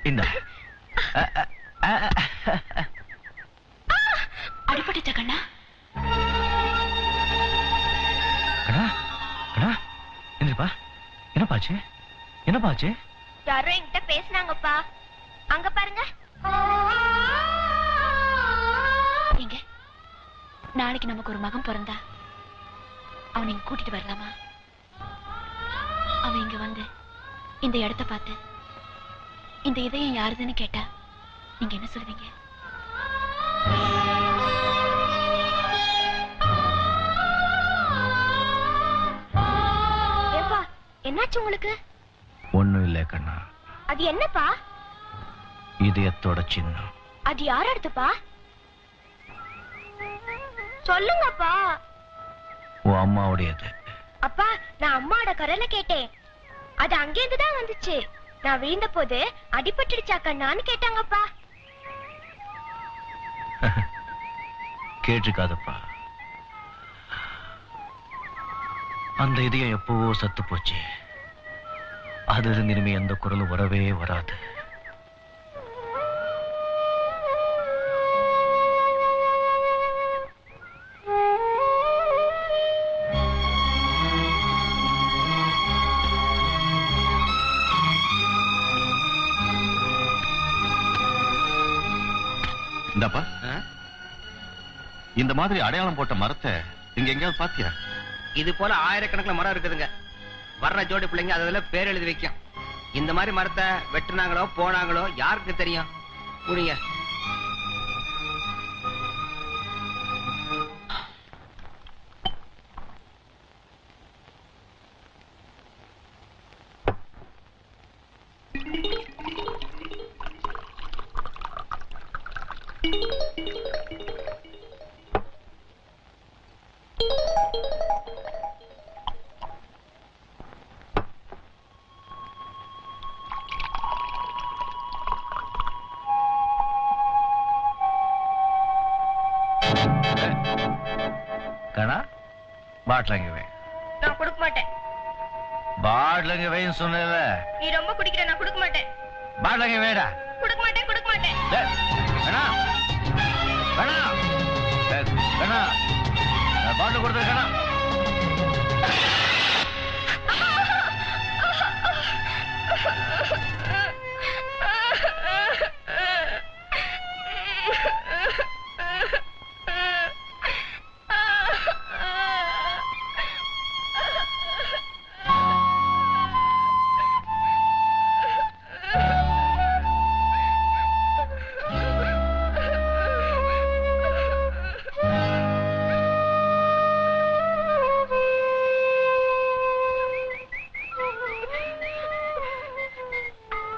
இந்த அடிபட்டுச்ச கண்ணா? கண்ணா கண்ணா எந்திரிப்பா. என்னப்பாச்சு? என்னப்பாச்சு? யாரோ என்கிட்ட பேசினாங்கப்பா. அங்க பாருங்க. எங்க நாளைக்கு நமக்கு ஒரு மகன் பிறந்தா அவனை இங்க கூட்டிட்டு வரலாமா? அவன் இங்க வந்து இந்த இடத்த பார்த்து இந்த இதயம் யாருதுன்னு கேட்டா நீங்க என்ன சொல்லுவீங்க? ஏப்பா என்னாச்சு உங்களுக்கு? ஒண்ணும் இல்ல கண்ணா. அது என்னப்பா? இதயத்தோட சின்னம். அது யார் எடுத்துப்பா? சொல்லுங்கப்பா. உன் அம்மாவுடையது. அப்பா நான் அம்மாவோட குரலை கேட்டேன். அது அங்கேருந்து தான் வந்துச்சு. நான் விழுந்த போது அடிபட்டுடுச்சா கண்ணான்னு கேட்டாங்கப்பா. கேட்டிருக்காதப்பா. அந்த இதயம் எப்பவோ சத்து போச்சு. அது இனிமே எந்த குரலும் வரவே வராது. இந்தப்பா, இந்த மாதிரி அடையாளம் போட்ட மரத்தை இங்க எங்கேயாவது பாத்தியா? இது போல ஆயிரக்கணக்கில் மரம் இருக்குதுங்க. வர்ற ஜோடி பிள்ளைங்க அதுல பேர் எழுதி வைக்கும். இந்த மாதிரி மரத்தை வெட்டுனாங்களோ போனாங்களோ யாருக்கு தெரியும்? புரியுங்க. கண்ணா பாட்டிலங்க வை. நான் கொடுக்க மாட்டேன். பாட்டிலங்க வைன்னு சொன்னல. நீ ரொம்ப குடிக்கிற. நான் கொடுக்க மாட்டேன். பாட்டிலங்க வேடா. கொடுக்க மாட்டேன், கொடுக்க மாட்டேன். கண்ணா கண்ணா கண்ணா பாட்டில் கொடுத்துரு கண்ணா.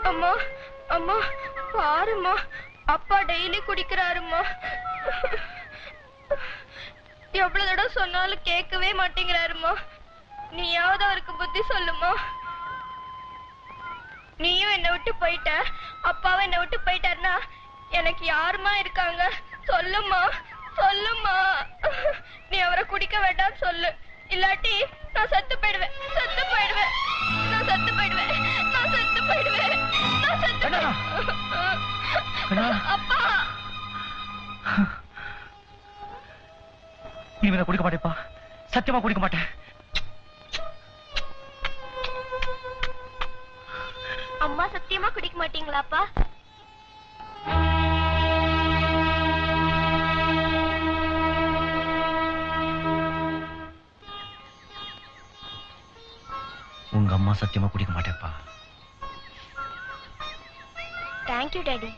அம்மா அம்மா பாருமா, அப்பா டெய்லி குடிக்கிறாருமா. எவ்வளவு தடவை சொன்னாலும் கேட்கவே மாட்டேங்கிறாருமா. நீயாவது அவருக்கு புத்தி சொல்லுமா. நீயும் என்னை விட்டு போயிட்ட, அப்பாவும் என்னை விட்டு போயிட்டாருன்னா எனக்கு யாருமா இருக்காங்க? சொல்லுமா சொல்லுமா. நீ அவரை குடிக்க வேண்டாம் சொல்லு. இல்லாட்டி நான் செத்து போயிடுவேன், செத்து போயிடுவேன், நான் செத்து போயிடுவேன், நான் செத்து போயிடுவேன், நான் செத்து போயிடுவேன். அப்பா இனிமே நான் குடிக்க மாட்டேப்பா. சத்தியமா குடிக்க மாட்டேன். அம்மா சத்தியமா குடிக்க மாட்டீங்களாப்பா? உங்க அம்மா சத்தியமா குடிக்க மாட்டேப்பா. Thank you daddy.